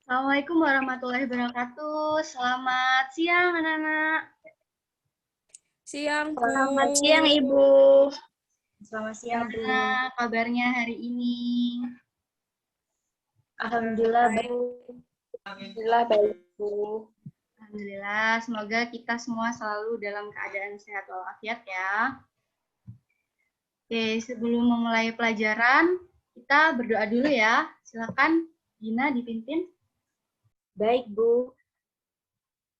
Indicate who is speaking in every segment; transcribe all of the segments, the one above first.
Speaker 1: Assalamualaikum warahmatullahi wabarakatuh. Selamat siang, anak-anak.
Speaker 2: Siang, Bu.
Speaker 3: Selamat siang, Ibu.
Speaker 4: Selamat siang, Bu.
Speaker 1: Gimana kabarnya hari ini?
Speaker 4: Alhamdulillah baik.
Speaker 3: Alhamdulillah baik, Bu.
Speaker 1: Alhamdulillah, semoga kita semua selalu dalam keadaan sehat walafiat ya. Oke, sebelum memulai pelajaran, kita berdoa dulu ya. Silakan, Gina dipimpin.
Speaker 4: Baik, Bu.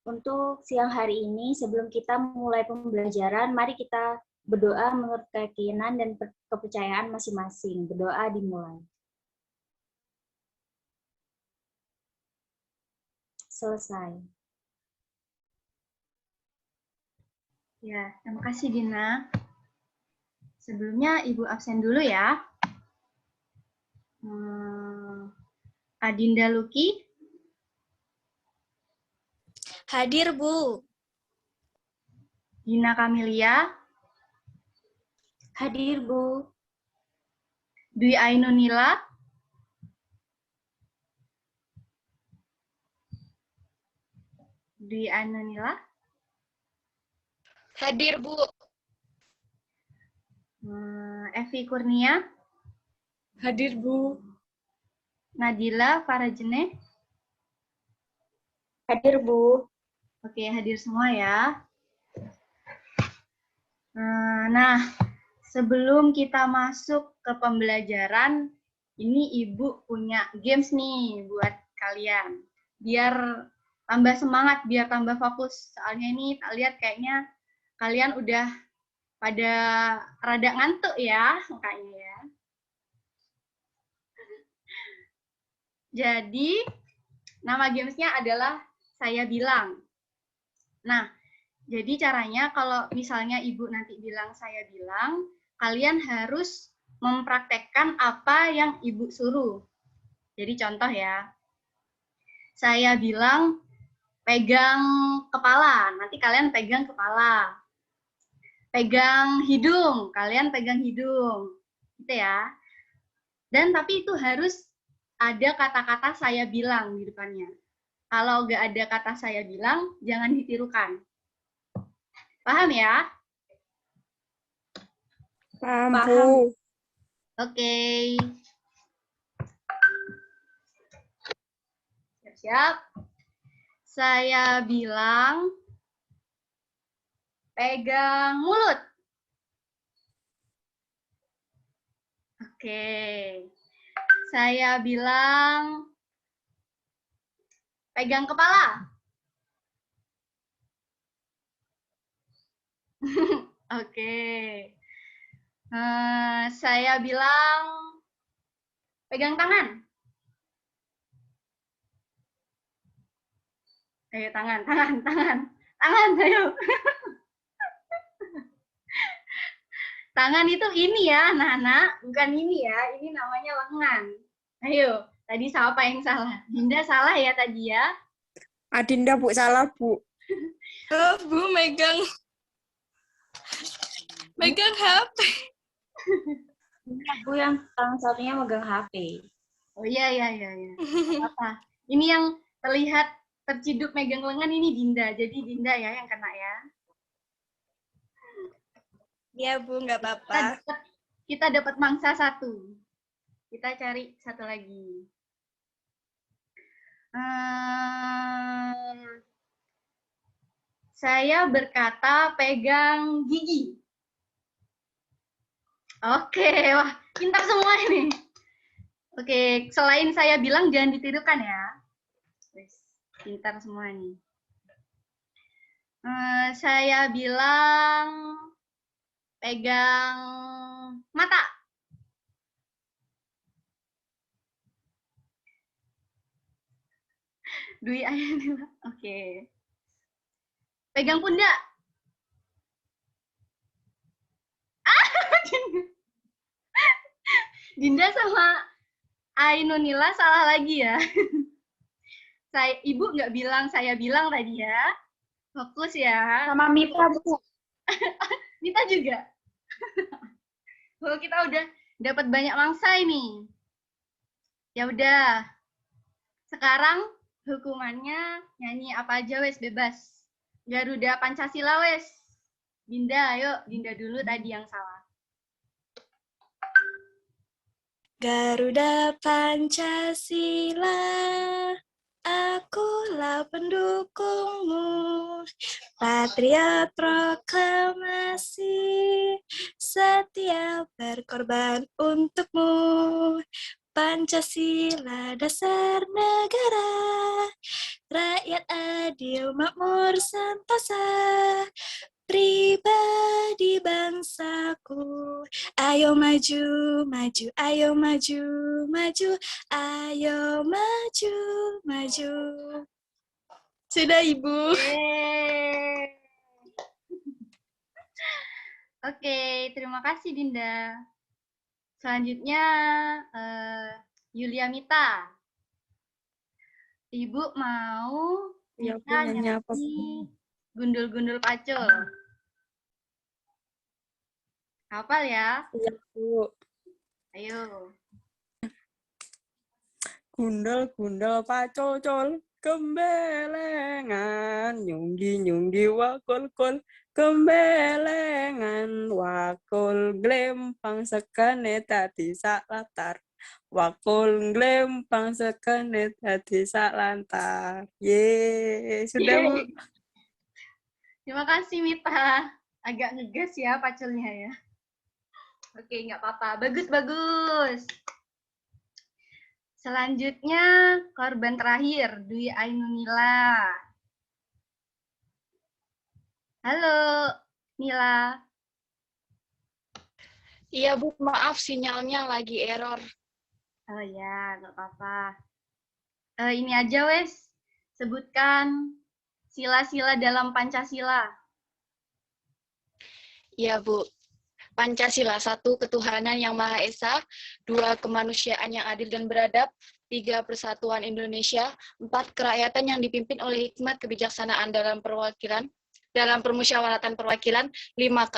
Speaker 4: Untuk siang hari ini, sebelum kita mulai pembelajaran, mari kita berdoa menurut keyakinan dan kepercayaan masing-masing. Berdoa dimulai. Selesai.
Speaker 1: Ya, terima kasih Gina. Sebelumnya Ibu absen dulu ya. Adinda Luki.
Speaker 2: Hadir, Bu.
Speaker 1: Gina Kamilia.
Speaker 4: Hadir, Bu.
Speaker 1: Dwi Ainunila. Dwi Ainunila.
Speaker 3: Hadir, Bu.
Speaker 1: Evi Kurnia.
Speaker 2: Hadir, Bu.
Speaker 1: Nadila Farajene.
Speaker 4: Hadir, Bu.
Speaker 1: Oke, hadir semua ya. Nah, sebelum kita masuk ke pembelajaran, ini Ibu punya games nih buat kalian. Biar tambah semangat, biar tambah fokus. Soalnya ini tak lihat kayaknya kalian udah pada rada ngantuk ya, kayaknya ya. Jadi, nama gamesnya adalah Saya Bilang. Nah, jadi caranya kalau misalnya Ibu nanti bilang saya bilang, kalian harus mempraktekkan apa yang Ibu suruh. Jadi contoh ya, saya bilang pegang kepala, nanti kalian pegang kepala. Pegang hidung, kalian pegang hidung. Gitu ya. Dan tapi itu harus ada kata-kata saya bilang di depannya. Kalau nggak ada kata saya bilang, jangan ditirukan. Paham ya?
Speaker 2: Paham, Bu.
Speaker 1: Oke. Siap-siap. Saya bilang pegang mulut. Oke. Saya bilang pegang kepala. Oke. Saya bilang pegang tangan. Ayo tangan, ayo. Tangan itu ini ya, anak-anak, bukan ini ya. Ini namanya lengan. Ayo, tadi siapa yang salah? Dinda salah ya tadi ya?
Speaker 2: Adinda, Bu, salah, Bu. Bu, megang HP.
Speaker 4: Ini Bu yang salah satunya megang HP.
Speaker 1: Oh iya. Apa? Ini yang terlihat terciduk megang lengan ini Dinda. Jadi Dinda ya yang kena ya.
Speaker 2: Iya, Bu, nggak apa-apa.
Speaker 1: Kita dapat mangsa satu. Kita cari satu lagi. Saya berkata pegang gigi. Oke, wah pintar semua ini. Oke, selain saya bilang jangan ditirukan ya. Pintar semua nih. Saya bilang pegang mata. Dwi Ainunila. Oke. Pegang pundak. Dinda sama Ainunila salah lagi ya. Ibu nggak bilang, saya bilang tadi ya. Fokus ya.
Speaker 4: Sama Mita, Bu.
Speaker 1: Mita juga. Oh, kita udah dapat banyak mangsa ini. Ya udah. Sekarang Hukumannya nyanyi apa aja wes, bebas. Garuda Pancasila wes. Dinda, ayo. Dinda dulu tadi yang salah.
Speaker 2: Garuda Pancasila, akulah pendukungmu. Patriot proklamasi, setia berkorban untukmu. Pancasila dasar negara, rakyat adil makmur sentosa, pribadi bangsaku. Ayo maju, maju, ayo maju, maju, ayo maju, maju. Sudah, Ibu.
Speaker 1: Yeay. Oke, terima kasih Dinda. Selanjutnya Yulia Mita. Ibu mau
Speaker 2: Ya, Bu,
Speaker 1: Mita
Speaker 2: nyanyi apa, Bu?
Speaker 1: nyanyi Gundul-Gundul Pacul. Hafal ya?
Speaker 2: Iya, Bu.
Speaker 1: Ayo.
Speaker 5: Gundal-gundal pacul-cul, gembelengan, nyunggi-nyunggi wakul-kul, gembelengan, wakul glempang sekane tadi sak latar. Wakul glempang sekane tadi sak lantar. Ye, sudah Bu.
Speaker 1: Terima kasih Mita. Agak ngegas ya paculnya ya. Oke, nggak apa-apa. Bagus, bagus. Selanjutnya korban terakhir, Dwi Ainunila. Halo, Nila.
Speaker 3: Iya Bu, maaf sinyalnya lagi error.
Speaker 1: Oh ya, nggak apa-apa. Ini aja wes, sebutkan sila-sila dalam Pancasila.
Speaker 3: Iya Bu. Pancasila, 1. Ketuhanan yang Maha Esa, 2. Kemanusiaan yang adil dan beradab, 3. Persatuan Indonesia, 4. Kerakyatan yang dipimpin oleh hikmat kebijaksanaan dalam permusyawaratan perwakilan, 5.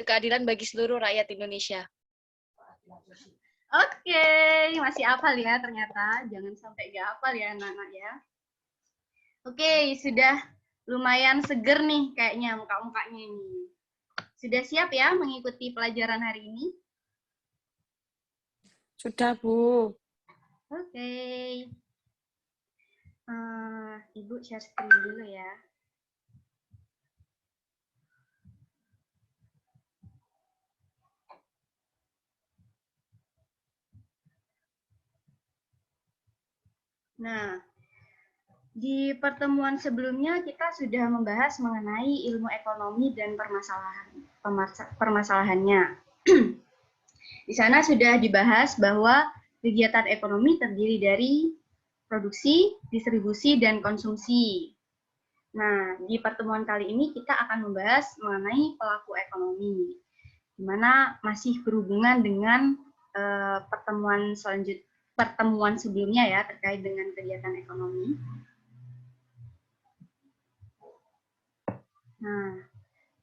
Speaker 3: Keadilan bagi seluruh rakyat Indonesia.
Speaker 1: Oke, masih hafal ya ternyata. Jangan sampai nggak hafal ya anak-anak ya. Oke, sudah lumayan seger nih kayaknya muka-mukanya ini. Sudah siap ya mengikuti pelajaran hari ini?
Speaker 5: Sudah Bu.
Speaker 1: Oke. Ibu share screen dulu ya. Nah, di pertemuan sebelumnya kita sudah membahas mengenai ilmu ekonomi dan permasalahannya. Di sana sudah dibahas bahwa kegiatan ekonomi terdiri dari produksi, distribusi, dan konsumsi. Nah, di pertemuan kali ini kita akan membahas mengenai pelaku ekonomi, di mana masih berhubungan dengan pertemuan sebelumnya ya terkait dengan kegiatan ekonomi. Nah,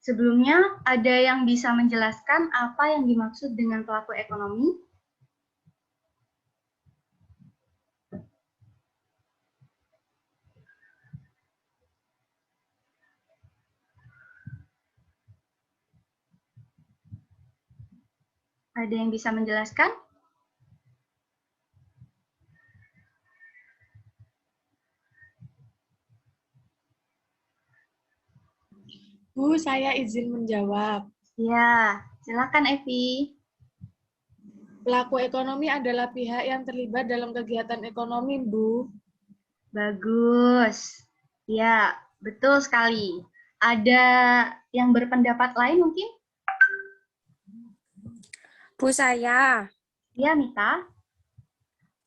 Speaker 1: sebelumnya ada yang bisa menjelaskan apa yang dimaksud dengan pelaku ekonomi? Ada yang bisa menjelaskan?
Speaker 2: Bu, saya izin menjawab.
Speaker 1: Ya, silakan Evi.
Speaker 2: Pelaku ekonomi adalah pihak yang terlibat dalam kegiatan ekonomi, Bu.
Speaker 1: Bagus. Ya, betul sekali. Ada yang berpendapat lain mungkin?
Speaker 5: Bu, saya.
Speaker 1: Ya, Mita.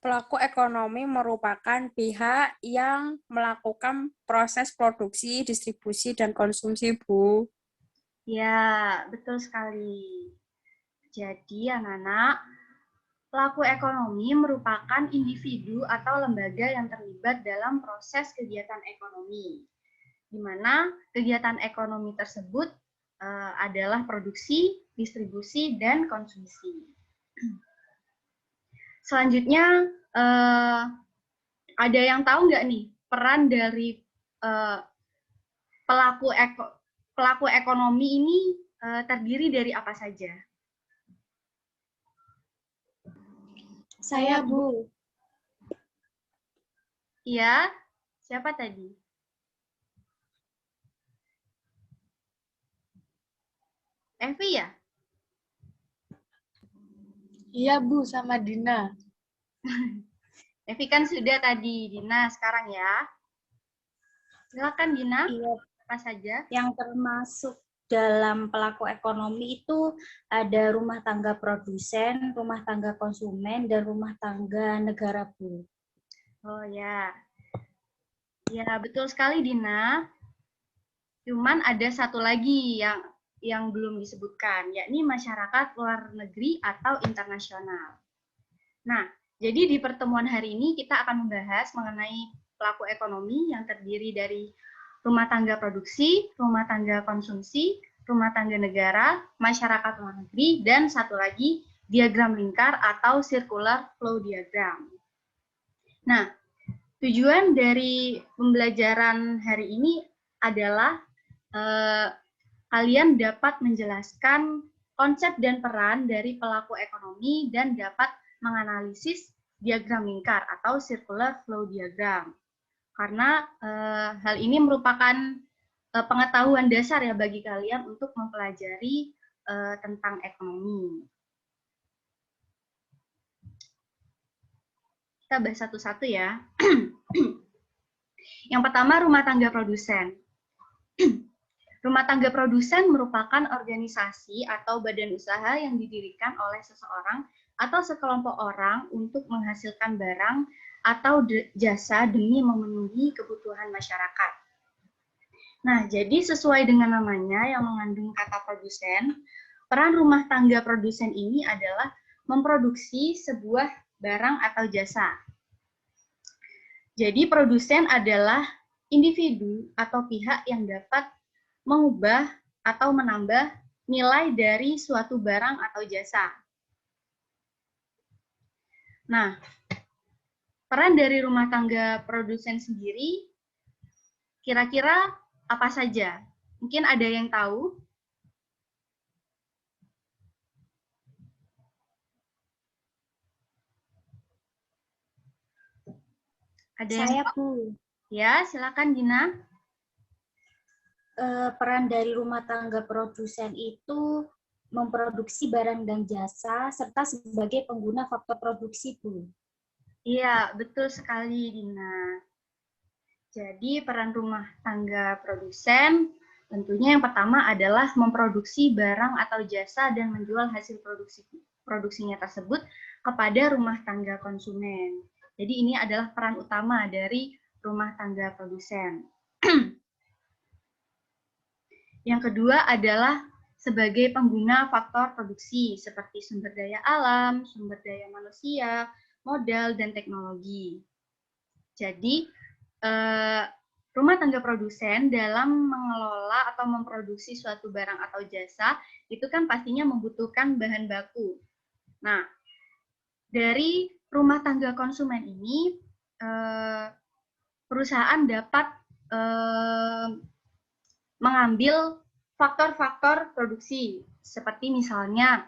Speaker 5: Pelaku ekonomi merupakan pihak yang melakukan proses produksi, distribusi, dan konsumsi, Bu.
Speaker 1: Ya, betul sekali. Jadi, anak-anak, pelaku ekonomi merupakan individu atau lembaga yang terlibat dalam proses kegiatan ekonomi, di mana kegiatan ekonomi tersebut adalah produksi, distribusi, dan konsumsi. Selanjutnya, Ada yang tahu nggak nih peran dari pelaku ekonomi ini terdiri dari apa saja?
Speaker 2: Saya, Bu.
Speaker 1: Iya, siapa tadi? Evi ya?
Speaker 2: Iya, Bu, sama Dina.
Speaker 1: Evi kan sudah tadi, Dina sekarang ya. Silakan Dina,
Speaker 4: Iya,
Speaker 1: apa saja?
Speaker 4: yang termasuk dalam pelaku ekonomi itu ada rumah tangga produsen, rumah tangga konsumen, dan rumah tangga negara, Bu.
Speaker 1: Oh ya. Ya, betul sekali Dina. Cuman ada satu lagi yang belum disebutkan, yakni masyarakat luar negeri atau internasional. Nah, jadi di pertemuan hari ini kita akan membahas mengenai pelaku ekonomi yang terdiri dari rumah tangga produksi, rumah tangga konsumsi, rumah tangga negara, masyarakat luar negeri, dan satu lagi diagram lingkar atau circular flow diagram. Nah, tujuan dari pembelajaran hari ini adalah kalian dapat menjelaskan konsep dan peran dari pelaku ekonomi dan dapat menganalisis diagram lingkar atau circular flow diagram. Karena hal ini merupakan pengetahuan dasar ya bagi kalian untuk mempelajari tentang ekonomi. Kita bahas satu-satu ya. Yang pertama, rumah tangga produsen. Rumah tangga produsen merupakan organisasi atau badan usaha yang didirikan oleh seseorang atau sekelompok orang untuk menghasilkan barang atau jasa demi memenuhi kebutuhan masyarakat. Nah, jadi sesuai dengan namanya yang mengandung kata produsen, peran rumah tangga produsen ini adalah memproduksi sebuah barang atau jasa. Jadi produsen adalah individu atau pihak yang dapat mengubah atau menambah nilai dari suatu barang atau jasa. Nah, peran dari rumah tangga produsen sendiri kira-kira apa saja? Mungkin ada yang tahu? Ada yang
Speaker 4: Saya,
Speaker 1: tahu?
Speaker 4: Bu.
Speaker 1: Ya, silakan Dina.
Speaker 4: Peran dari rumah tangga produsen itu memproduksi barang dan jasa serta sebagai pengguna faktor produksi, Bu.
Speaker 1: Iya, betul sekali Dina. Jadi peran rumah tangga produsen tentunya yang pertama adalah memproduksi barang atau jasa dan menjual hasil produksinya tersebut kepada rumah tangga konsumen. Jadi ini adalah peran utama dari rumah tangga produsen. Yang kedua adalah sebagai pengguna faktor produksi seperti sumber daya alam, sumber daya manusia, modal, dan teknologi. Jadi, rumah tangga produsen dalam mengelola atau memproduksi suatu barang atau jasa, itu kan pastinya membutuhkan bahan baku. Nah, dari rumah tangga konsumen ini, perusahaan dapat mengambil faktor-faktor produksi, seperti misalnya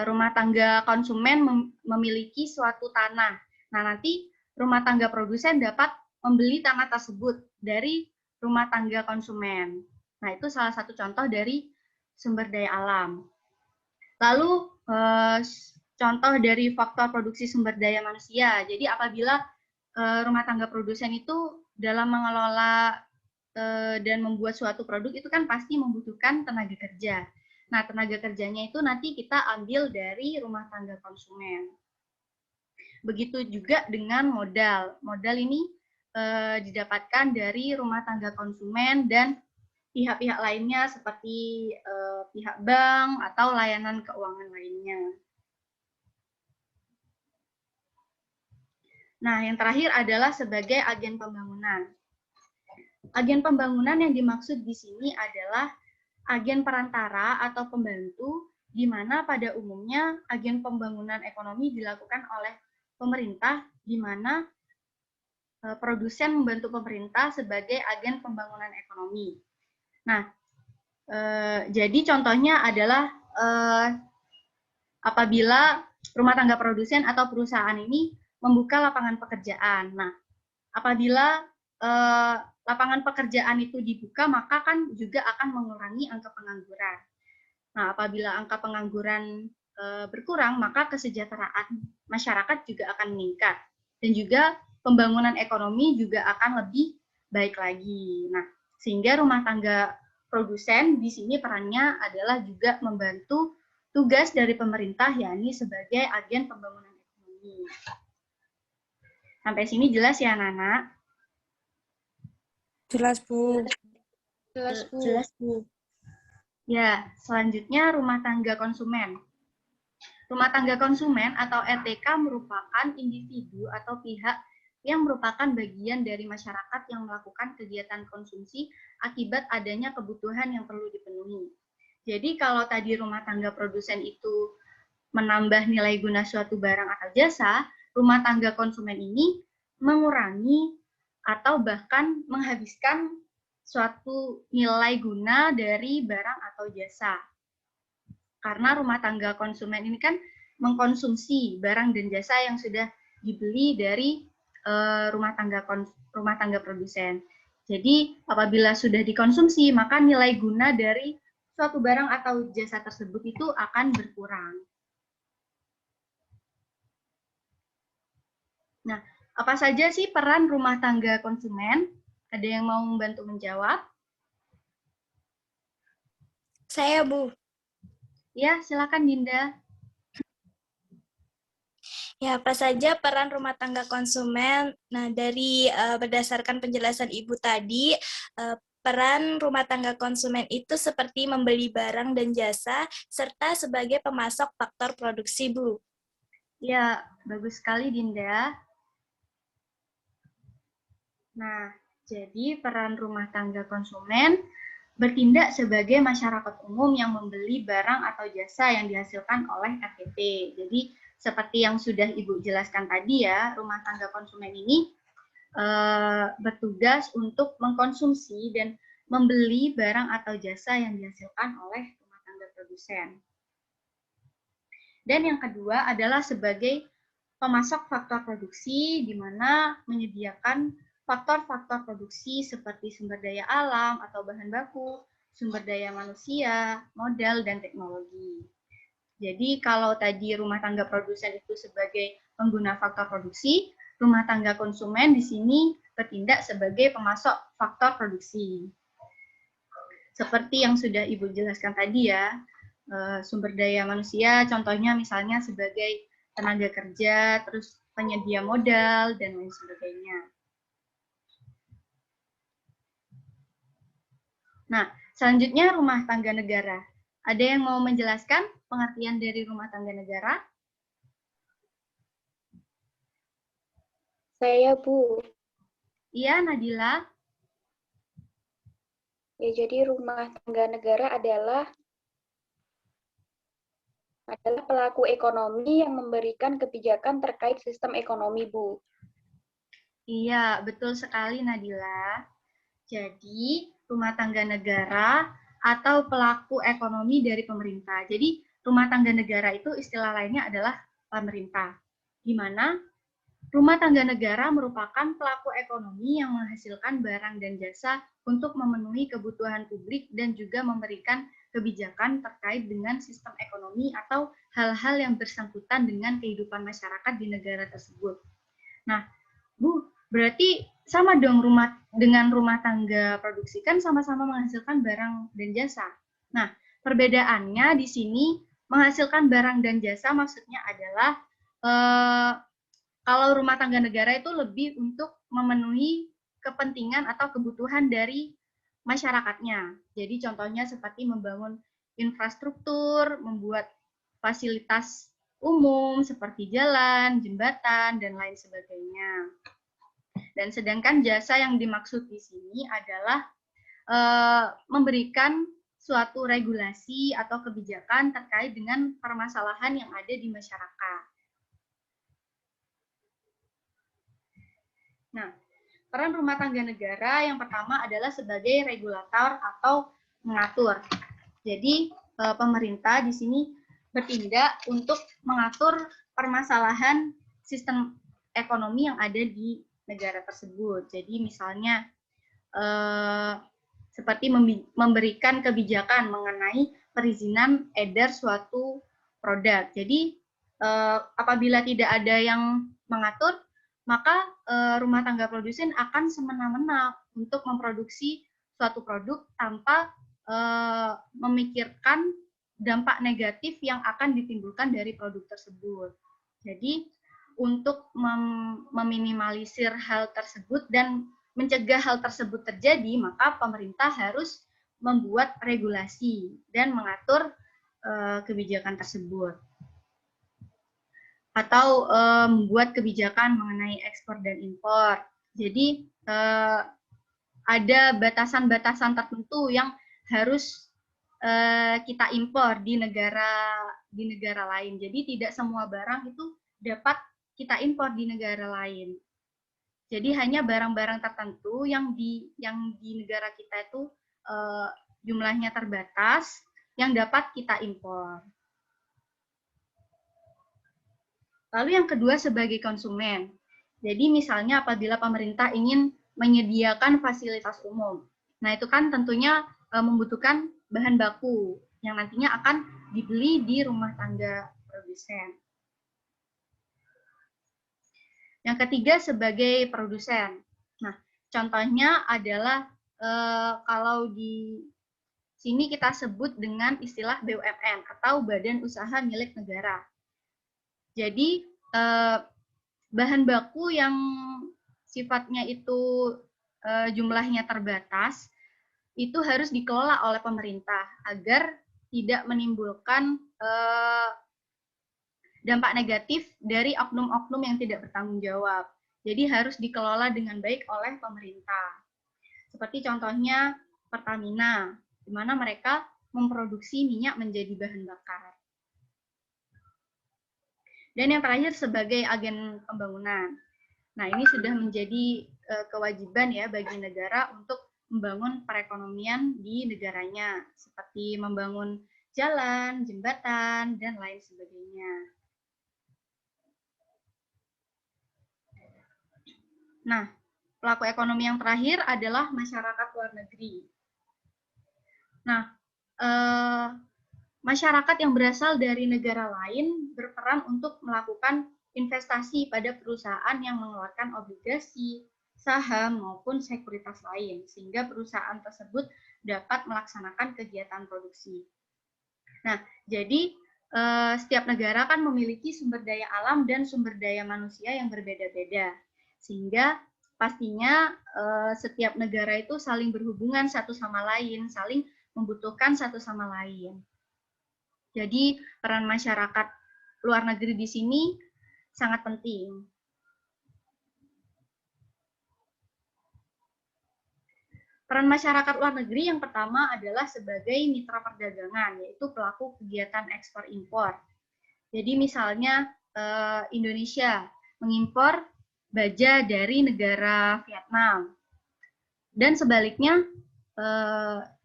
Speaker 1: rumah tangga konsumen memiliki suatu tanah. Nah, nanti rumah tangga produsen dapat membeli tanah tersebut dari rumah tangga konsumen. Nah, itu salah satu contoh dari sumber daya alam. Lalu, contoh dari faktor produksi sumber daya manusia. Jadi, apabila rumah tangga produsen itu dalam mengelola dan membuat suatu produk itu kan pasti membutuhkan tenaga kerja. Nah, tenaga kerjanya itu nanti kita ambil dari rumah tangga konsumen. Begitu juga dengan modal. Modal ini didapatkan dari rumah tangga konsumen dan pihak-pihak lainnya seperti pihak bank atau layanan keuangan lainnya. Nah, yang terakhir adalah sebagai agen pembangunan. Agen pembangunan yang dimaksud di sini adalah agen perantara atau pembantu di mana pada umumnya agen pembangunan ekonomi dilakukan oleh pemerintah, di mana produsen membantu pemerintah sebagai agen pembangunan ekonomi. Nah, jadi contohnya adalah apabila rumah tangga produsen atau perusahaan ini membuka lapangan pekerjaan. Nah, apabila lapangan pekerjaan itu dibuka, maka kan juga akan mengurangi angka pengangguran. Nah, apabila angka pengangguran berkurang, maka kesejahteraan masyarakat juga akan meningkat. Dan juga pembangunan ekonomi juga akan lebih baik lagi. Nah, sehingga rumah tangga produsen di sini perannya adalah juga membantu tugas dari pemerintah, yakni sebagai agen pembangunan ekonomi. Sampai sini jelas ya, Nana?
Speaker 5: Jelas, Bu.
Speaker 3: Jelas, Bu.
Speaker 4: Jelas, Bu.
Speaker 1: Ya, selanjutnya rumah tangga konsumen. Rumah tangga konsumen atau RTK merupakan individu atau pihak yang merupakan bagian dari masyarakat yang melakukan kegiatan konsumsi akibat adanya kebutuhan yang perlu dipenuhi. Jadi kalau tadi rumah tangga produsen itu menambah nilai guna suatu barang atau jasa, rumah tangga konsumen ini mengurangi atau bahkan menghabiskan suatu nilai guna dari barang atau jasa. Karena rumah tangga konsumen ini kan mengkonsumsi barang dan jasa yang sudah dibeli dari rumah tangga produsen. Jadi apabila sudah dikonsumsi, maka nilai guna dari suatu barang atau jasa tersebut itu akan berkurang. Nah, apa saja sih peran rumah tangga konsumen? Ada yang mau membantu menjawab?
Speaker 6: Saya, Bu.
Speaker 1: Ya, silakan Dinda.
Speaker 6: Ya, apa saja peran rumah tangga konsumen? Nah, dari berdasarkan penjelasan Ibu tadi, peran rumah tangga konsumen itu seperti membeli barang dan jasa, serta sebagai pemasok faktor produksi, Bu.
Speaker 1: Ya, bagus sekali Dinda. Nah, jadi peran rumah tangga konsumen bertindak sebagai masyarakat umum yang membeli barang atau jasa yang dihasilkan oleh RTP. Jadi seperti yang sudah Ibu jelaskan tadi ya, rumah tangga konsumen ini bertugas untuk mengkonsumsi dan membeli barang atau jasa yang dihasilkan oleh rumah tangga produsen. Dan yang kedua adalah sebagai pemasok faktor produksi, di mana menyediakan faktor-faktor produksi seperti sumber daya alam atau bahan baku, sumber daya manusia, modal, dan teknologi. Jadi kalau tadi rumah tangga produsen itu sebagai pengguna faktor produksi, rumah tangga konsumen di sini bertindak sebagai pemasok faktor produksi. Seperti yang sudah Ibu jelaskan tadi ya, sumber daya manusia, contohnya misalnya sebagai tenaga kerja, terus penyedia modal, dan lain sebagainya. Nah, selanjutnya rumah tangga negara. Ada yang mau menjelaskan pengertian dari rumah tangga negara?
Speaker 3: Saya, Bu.
Speaker 1: Iya, Nadila.
Speaker 3: Ya, jadi rumah tangga negara adalah pelaku ekonomi yang memberikan kebijakan terkait sistem ekonomi, Bu.
Speaker 1: Iya, betul sekali Nadila. Jadi, rumah tangga negara atau pelaku ekonomi dari pemerintah. Jadi, rumah tangga negara itu istilah lainnya adalah pemerintah. Di mana rumah tangga negara merupakan pelaku ekonomi yang menghasilkan barang dan jasa untuk memenuhi kebutuhan publik dan juga memberikan kebijakan terkait dengan sistem ekonomi atau hal-hal yang bersangkutan dengan kehidupan masyarakat di negara tersebut. Nah, Bu, berarti sama dong dengan rumah tangga produksi, kan sama-sama menghasilkan barang dan jasa. Nah, perbedaannya di sini menghasilkan barang dan jasa maksudnya adalah kalau rumah tangga negara itu lebih untuk memenuhi kepentingan atau kebutuhan dari masyarakatnya. Jadi contohnya seperti membangun infrastruktur, membuat fasilitas umum seperti jalan, jembatan, dan lain sebagainya. Dan sedangkan jasa yang dimaksud di sini adalah memberikan suatu regulasi atau kebijakan terkait dengan permasalahan yang ada di masyarakat. Nah, peran rumah tangga negara yang pertama adalah sebagai regulator atau mengatur. Jadi, pemerintah di sini bertindak untuk mengatur permasalahan sistem ekonomi yang ada di negara tersebut. Jadi, misalnya seperti memberikan kebijakan mengenai perizinan edar suatu produk. Jadi, apabila tidak ada yang mengatur, maka rumah tangga produsen akan semena-mena untuk memproduksi suatu produk tanpa memikirkan dampak negatif yang akan ditimbulkan dari produk tersebut. Jadi, untuk meminimalisir hal tersebut dan mencegah hal tersebut terjadi, maka pemerintah harus membuat regulasi dan mengatur kebijakan tersebut. Atau membuat kebijakan mengenai ekspor dan impor. Jadi, ada batasan-batasan tertentu yang harus kita impor di negara lain. Jadi tidak semua barang itu dapat kita impor di negara lain. Jadi hanya barang-barang tertentu yang di negara kita itu jumlahnya terbatas yang dapat kita impor. Lalu yang kedua sebagai konsumen. Jadi misalnya apabila pemerintah ingin menyediakan fasilitas umum. Nah, itu kan tentunya membutuhkan bahan baku yang nantinya akan dibeli di rumah tangga produsen. Yang ketiga sebagai produsen. Nah, contohnya adalah kalau di sini kita sebut dengan istilah BUMN atau Badan Usaha Milik Negara. Jadi bahan baku yang sifatnya itu jumlahnya terbatas itu harus dikelola oleh pemerintah agar tidak menimbulkan dampak negatif dari oknum-oknum yang tidak bertanggung jawab. Jadi harus dikelola dengan baik oleh pemerintah. Seperti contohnya Pertamina, di mana mereka memproduksi minyak menjadi bahan bakar. Dan yang terakhir sebagai agen pembangunan. Nah, ini sudah menjadi kewajiban ya bagi negara untuk membangun perekonomian di negaranya, seperti membangun jalan, jembatan, dan lain sebagainya. Nah, pelaku ekonomi yang terakhir adalah masyarakat luar negeri. Nah, masyarakat yang berasal dari negara lain berperan untuk melakukan investasi pada perusahaan yang mengeluarkan obligasi, saham, maupun sekuritas lain, sehingga perusahaan tersebut dapat melaksanakan kegiatan produksi. Nah, jadi setiap negara kan memiliki sumber daya alam dan sumber daya manusia yang berbeda-beda, sehingga pastinya setiap negara itu saling berhubungan satu sama lain, saling membutuhkan satu sama lain. Jadi peran masyarakat luar negeri di sini sangat penting. Peran masyarakat luar negeri yang pertama adalah sebagai mitra perdagangan, yaitu pelaku kegiatan ekspor-impor. Jadi misalnya Indonesia mengimpor baja dari negara Vietnam. Dan sebaliknya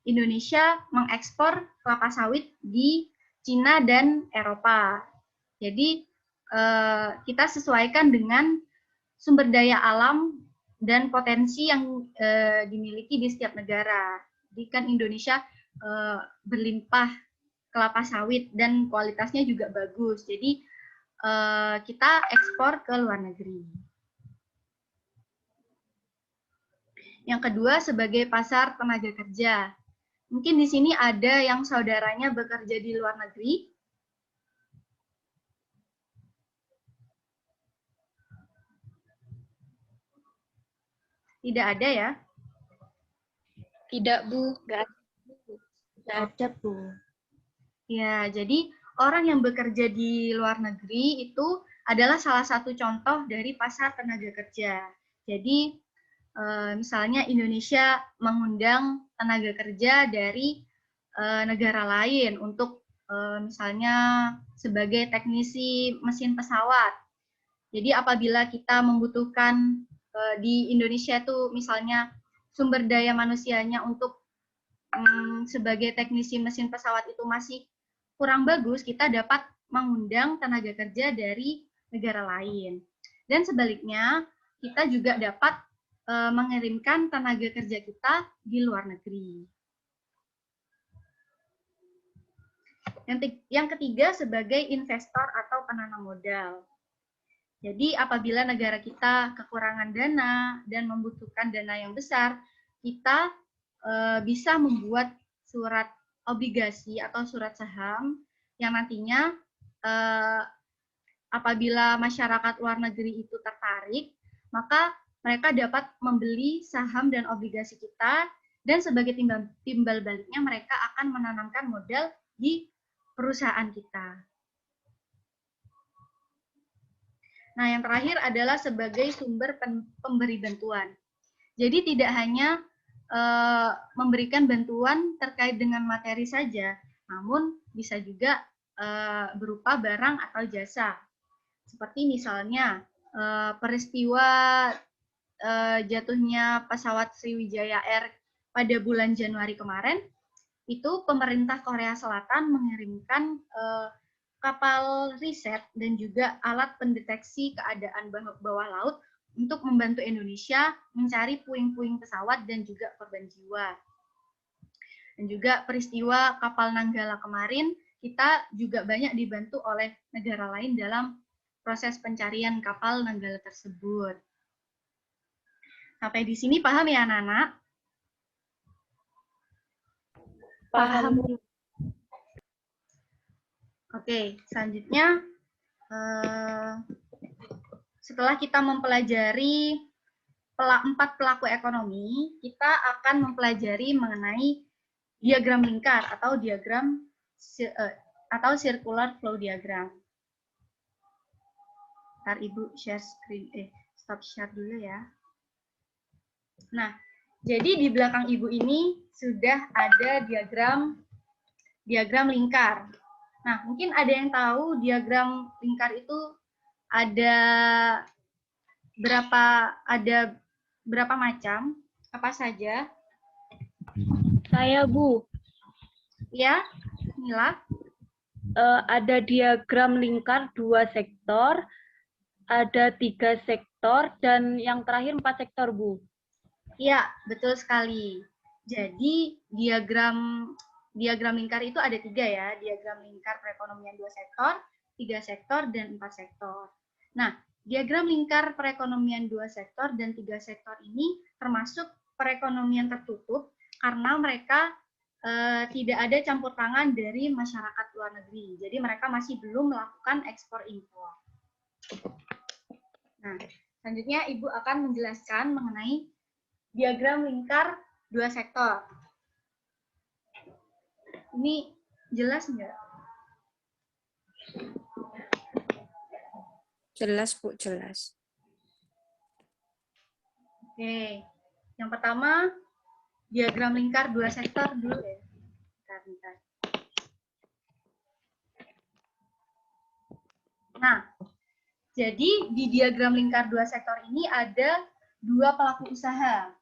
Speaker 1: Indonesia mengekspor kelapa sawit di Cina dan Eropa. Jadi kita sesuaikan dengan sumber daya alam dan potensi yang dimiliki di setiap negara. Jadi kan Indonesia berlimpah kelapa sawit dan kualitasnya juga bagus. Jadi kita ekspor ke luar negeri. Yang kedua sebagai pasar tenaga kerja. Mungkin di sini ada yang saudaranya bekerja di luar negeri. Tidak ada ya?
Speaker 3: Tidak, Bu.
Speaker 4: Nggak ada, Bu.
Speaker 1: Ya, jadi orang yang bekerja di luar negeri itu adalah salah satu contoh dari pasar tenaga kerja. Jadi, misalnya Indonesia mengundang tenaga kerja dari negara lain untuk misalnya sebagai teknisi mesin pesawat. Jadi apabila kita membutuhkan di Indonesia itu misalnya sumber daya manusianya untuk sebagai teknisi mesin pesawat itu masih kurang bagus, kita dapat mengundang tenaga kerja dari negara lain. Dan sebaliknya, kita juga dapat mengirimkan tenaga kerja kita di luar negeri. Yang ketiga, sebagai investor atau penanam modal. Jadi apabila negara kita kekurangan dana dan membutuhkan dana yang besar, kita bisa membuat surat obligasi atau surat saham yang nantinya apabila masyarakat luar negeri itu tertarik, maka mereka dapat membeli saham dan obligasi kita, dan sebagai timbal baliknya mereka akan menanamkan modal di perusahaan kita. Nah, yang terakhir adalah sebagai sumber pemberi bantuan. Jadi tidak hanya memberikan bantuan terkait dengan materi saja, namun bisa juga berupa barang atau jasa. Seperti misalnya peristiwa jatuhnya pesawat Sriwijaya Air pada bulan Januari kemarin, itu pemerintah Korea Selatan mengirimkan kapal riset dan juga alat pendeteksi keadaan bawah laut untuk membantu Indonesia mencari puing-puing pesawat dan juga korban jiwa. Dan juga peristiwa kapal Nanggala kemarin, kita juga banyak dibantu oleh negara lain dalam proses pencarian kapal Nanggala tersebut. Sampai di sini paham ya anak-anak?
Speaker 2: Paham.
Speaker 1: Oke, selanjutnya setelah kita mempelajari 4 pelaku ekonomi, kita akan mempelajari mengenai diagram lingkar atau diagram atau circular flow diagram. Ntar Ibu share screen, stop share dulu ya. Nah, jadi di belakang Ibu ini sudah ada diagram lingkar. Nah, mungkin ada yang tahu diagram lingkar itu ada berapa macam? Apa saja?
Speaker 7: Saya, Bu.
Speaker 1: Ya, Mila.
Speaker 7: Ada diagram lingkar 2 sektor, ada 3 sektor, dan yang terakhir 4 sektor, Bu.
Speaker 1: Ya, betul sekali. Jadi diagram lingkar itu ada 3 ya, diagram lingkar perekonomian 2 sektor, 3 sektor, dan 4 sektor. Nah, diagram lingkar perekonomian 2 sektor dan 3 sektor ini termasuk perekonomian tertutup karena mereka tidak ada campur tangan dari masyarakat luar negeri. Jadi mereka masih belum melakukan ekspor impor. Nah, selanjutnya Ibu akan menjelaskan mengenai diagram lingkar 2 sektor. Ini jelas nggak?
Speaker 5: Jelas, Bu, jelas.
Speaker 1: Oke, yang pertama diagram lingkar 2 sektor dulu ya. Bentar. Nah, jadi di diagram lingkar 2 sektor ini ada 2 pelaku usaha,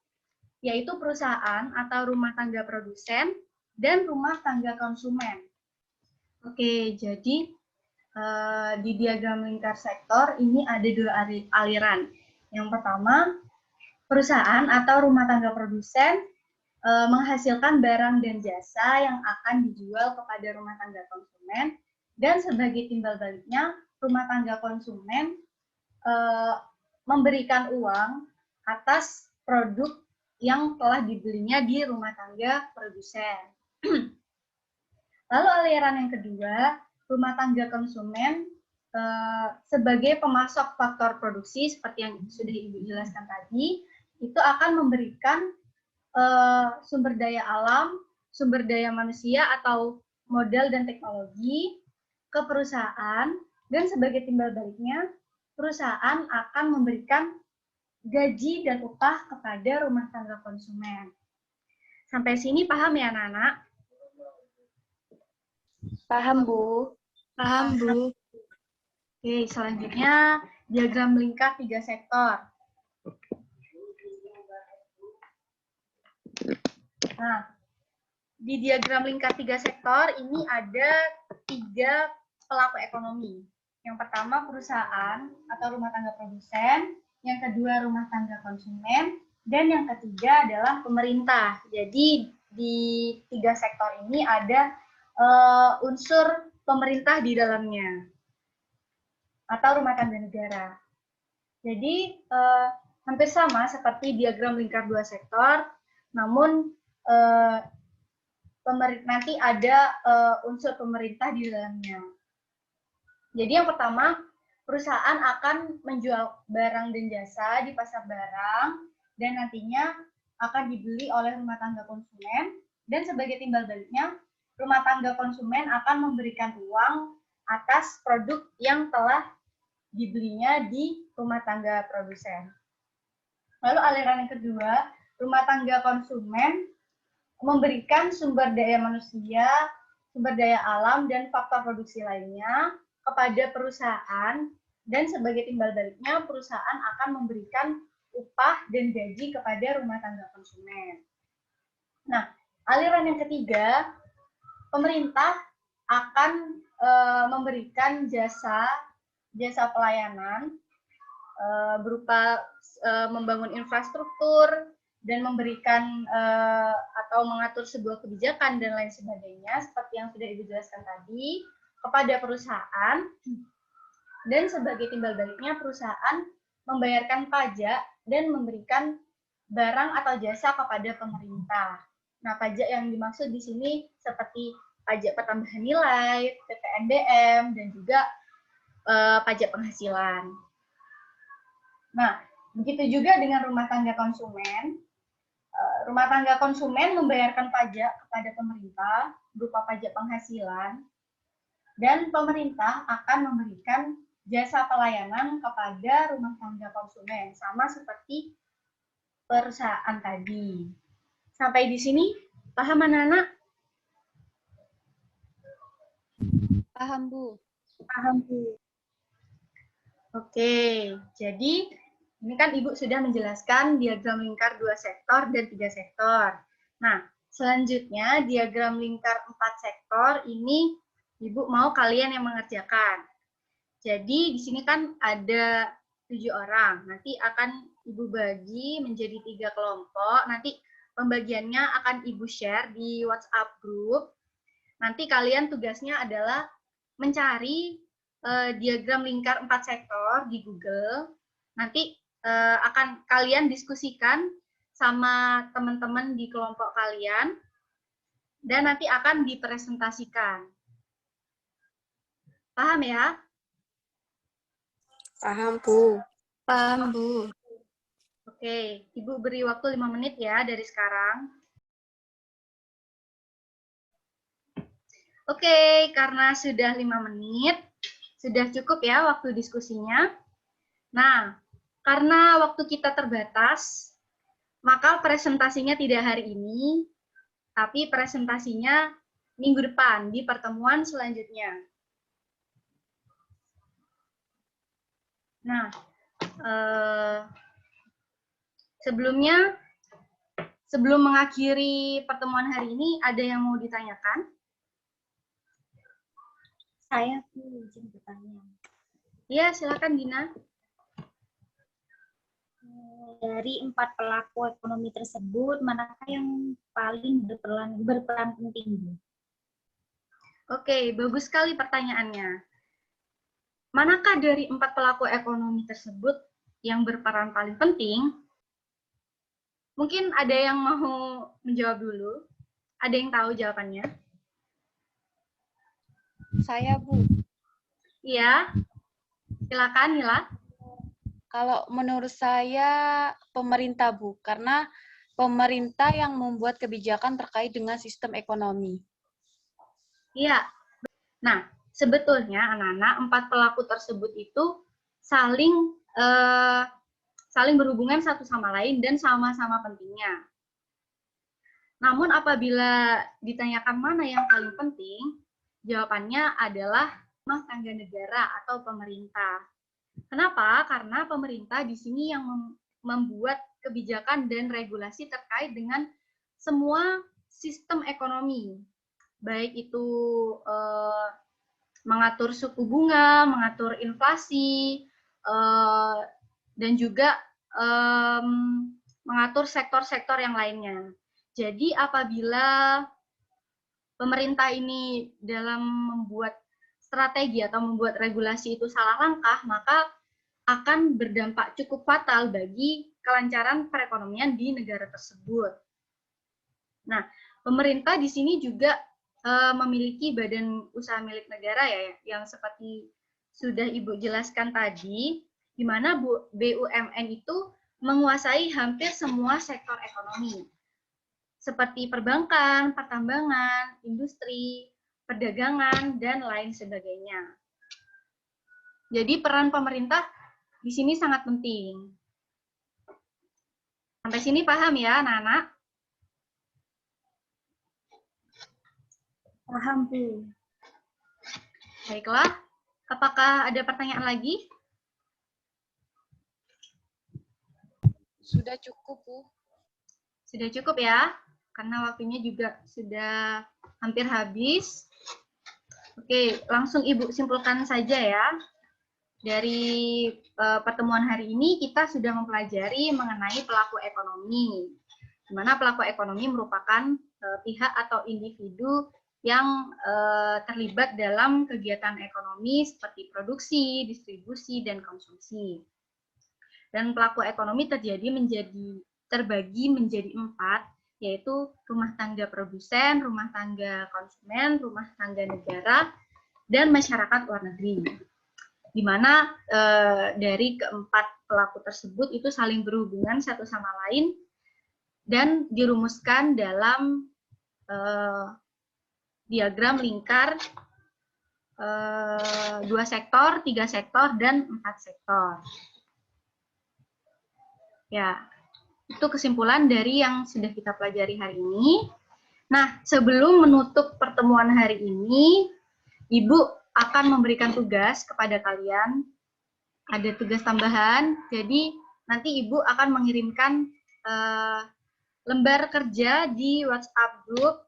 Speaker 1: yaitu perusahaan atau rumah tangga produsen dan rumah tangga konsumen. Oke, jadi di diagram lingkar sektor ini ada 2 aliran. Yang pertama, perusahaan atau rumah tangga produsen menghasilkan barang dan jasa yang akan dijual kepada rumah tangga konsumen, dan sebagai timbal baliknya, rumah tangga konsumen memberikan uang atas produk yang telah dibelinya di rumah tangga produsen. Lalu aliran yang kedua, rumah tangga konsumen sebagai pemasok faktor produksi seperti yang sudah Ibu jelaskan tadi, itu akan memberikan sumber daya alam, sumber daya manusia atau modal dan teknologi ke perusahaan, dan sebagai timbal baliknya, perusahaan akan memberikan gaji dan upah kepada rumah tangga konsumen. Sampai sini paham ya anak-anak?
Speaker 4: Paham, Bu.
Speaker 6: Paham, Bu.
Speaker 1: Oke, selanjutnya diagram lingkar 3 sektor. Nah, di diagram lingkar 3 sektor ini ada 3 pelaku ekonomi. Yang pertama perusahaan atau rumah tangga produsen, yang kedua rumah tangga konsumen, dan yang ketiga adalah pemerintah. Jadi di 3 sektor ini ada unsur pemerintah di dalamnya atau rumah tangga negara. Jadi hampir sama seperti diagram lingkar 2 sektor, namun nanti ada unsur pemerintah di dalamnya. Jadi yang pertama, perusahaan akan menjual barang dan jasa di pasar barang dan nantinya akan dibeli oleh rumah tangga konsumen, dan sebagai timbal baliknya, rumah tangga konsumen akan memberikan uang atas produk yang telah dibelinya di rumah tangga produsen. Lalu aliran yang kedua, rumah tangga konsumen memberikan sumber daya manusia, sumber daya alam, dan faktor produksi lainnya kepada perusahaan, dan sebagai timbal baliknya perusahaan akan memberikan upah dan gaji kepada rumah tangga konsumen. Nah, aliran yang ketiga, pemerintah akan memberikan jasa pelayanan berupa membangun infrastruktur dan memberikan atau mengatur sebuah kebijakan dan lain sebagainya seperti yang sudah Ibu jelaskan tadi kepada perusahaan, dan sebagai timbal baliknya perusahaan membayarkan pajak dan memberikan barang atau jasa kepada pemerintah. Nah, pajak yang dimaksud di sini seperti pajak pertambahan nilai, PPNBM, dan juga pajak penghasilan. Nah, begitu juga dengan rumah tangga konsumen. Rumah tangga konsumen membayarkan pajak kepada pemerintah berupa pajak penghasilan, dan pemerintah akan memberikan jasa pelayanan kepada rumah tangga konsumen, sama seperti perusahaan tadi. Sampai di sini, paham anak-anak?
Speaker 4: Paham, Bu.
Speaker 1: Paham, Bu. Oke, jadi ini kan Ibu sudah menjelaskan diagram lingkar 2 sektor dan 3 sektor. Nah, selanjutnya diagram lingkar 4 sektor ini Ibu mau kalian yang mengerjakan. Jadi di sini kan ada 7 orang. Nanti akan Ibu bagi menjadi 3 kelompok. Nanti pembagiannya akan Ibu share di WhatsApp group. Nanti kalian tugasnya adalah mencari diagram lingkar 4 sektor di Google. Nanti akan kalian diskusikan sama teman-teman di kelompok kalian, dan nanti akan dipresentasikan. Paham ya?
Speaker 5: Paham, Bu.
Speaker 6: Paham, Bu.
Speaker 1: Oke, Ibu beri waktu 5 menit ya dari sekarang. Oke, karena sudah 5 menit, sudah cukup ya waktu diskusinya. Nah, karena waktu kita terbatas, maka presentasinya tidak hari ini, tapi presentasinya minggu depan di pertemuan selanjutnya. Nah, sebelum mengakhiri pertemuan hari ini, ada yang mau ditanyakan?
Speaker 4: Saya izin bertanya.
Speaker 1: Iya, silakan Dina.
Speaker 4: Dari 4 pelaku ekonomi tersebut, manakah yang paling berperan penting, Bu?
Speaker 1: Oke, bagus sekali pertanyaannya. Manakah dari 4 pelaku ekonomi tersebut yang berperan paling penting? Mungkin ada yang mau menjawab dulu. Ada yang tahu jawabannya?
Speaker 3: Saya, Bu.
Speaker 1: Iya. Silakan, Nila.
Speaker 3: Kalau menurut saya pemerintah, Bu, karena pemerintah yang membuat kebijakan terkait dengan sistem ekonomi.
Speaker 1: Iya. Nah, sebetulnya anak-anak 4 pelaku tersebut itu saling berhubungan satu sama lain dan sama-sama pentingnya. Namun apabila ditanyakan mana yang paling penting, Jawabannya adalah rumah tangga negara atau pemerintah. Kenapa? Karena pemerintah di sini yang membuat kebijakan dan regulasi terkait dengan semua sistem ekonomi, baik itu mengatur suku bunga, mengatur inflasi, dan juga mengatur sektor-sektor yang lainnya. Jadi apabila pemerintah ini dalam membuat strategi atau membuat regulasi itu salah langkah, maka akan berdampak cukup fatal bagi kelancaran perekonomian di negara tersebut. Nah, pemerintah di sini juga memiliki badan usaha milik negara ya, yang seperti sudah Ibu jelaskan tadi, di mana BUMN itu menguasai hampir semua sektor ekonomi, seperti perbankan, pertambangan, industri, perdagangan, dan lain sebagainya. Jadi peran pemerintah di sini sangat penting. Sampai sini paham ya, anak-anak?
Speaker 4: Paham, Bu.
Speaker 1: Baiklah, apakah ada pertanyaan lagi?
Speaker 3: Sudah cukup, Bu.
Speaker 1: Sudah cukup ya, karena waktunya juga sudah hampir habis. Oke, langsung Ibu simpulkan saja ya. Dari pertemuan hari ini kita sudah mempelajari mengenai pelaku ekonomi, di mana pelaku ekonomi merupakan pihak atau individu yang terlibat dalam kegiatan ekonomi seperti produksi, distribusi, dan konsumsi. Dan pelaku ekonomi terbagi menjadi 4, yaitu rumah tangga produsen, rumah tangga konsumen, rumah tangga negara, dan masyarakat luar negeri. Di mana dari keempat pelaku tersebut itu saling berhubungan satu sama lain dan dirumuskan dalam diagram lingkar 2 sektor, 3 sektor, dan 4 sektor. Ya, itu kesimpulan dari yang sudah kita pelajari hari ini. Nah, sebelum menutup pertemuan hari ini, Ibu akan memberikan tugas kepada kalian. Ada tugas tambahan, jadi nanti Ibu akan mengirimkan lembar kerja di WhatsApp group.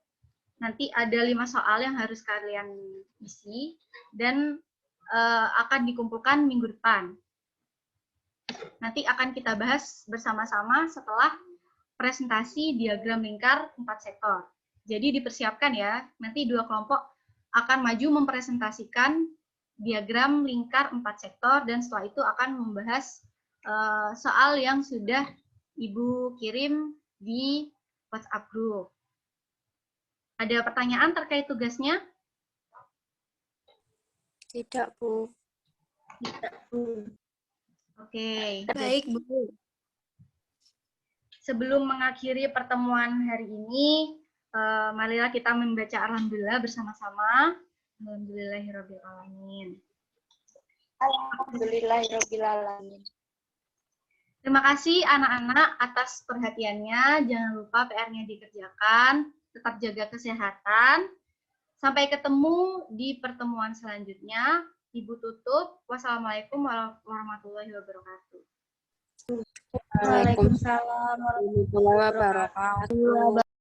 Speaker 1: Nanti ada 5 soal yang harus kalian isi, dan akan dikumpulkan minggu depan. Nanti akan kita bahas bersama-sama setelah presentasi diagram lingkar 4 sektor. Jadi dipersiapkan ya, nanti 2 kelompok akan maju mempresentasikan diagram lingkar 4 sektor, dan setelah itu akan membahas soal yang sudah Ibu kirim di WhatsApp group. Ada pertanyaan terkait tugasnya?
Speaker 5: Tidak, Bu.
Speaker 4: Tidak, Bu.
Speaker 1: Oke.
Speaker 6: Baik, Bu.
Speaker 1: Sebelum mengakhiri pertemuan hari ini, marilah kita membaca Alhamdulillah bersama-sama. Alhamdulillahirrabbilalamin.
Speaker 3: Alhamdulillahirrabbilalamin.
Speaker 1: Terima kasih anak-anak atas perhatiannya. Jangan lupa PR-nya dikerjakan. Tetap jaga kesehatan. Sampai ketemu di pertemuan selanjutnya. Ibu tutup. Wassalamualaikum warahmatullahi wabarakatuh.
Speaker 5: Waalaikumsalam warahmatullahi wabarakatuh.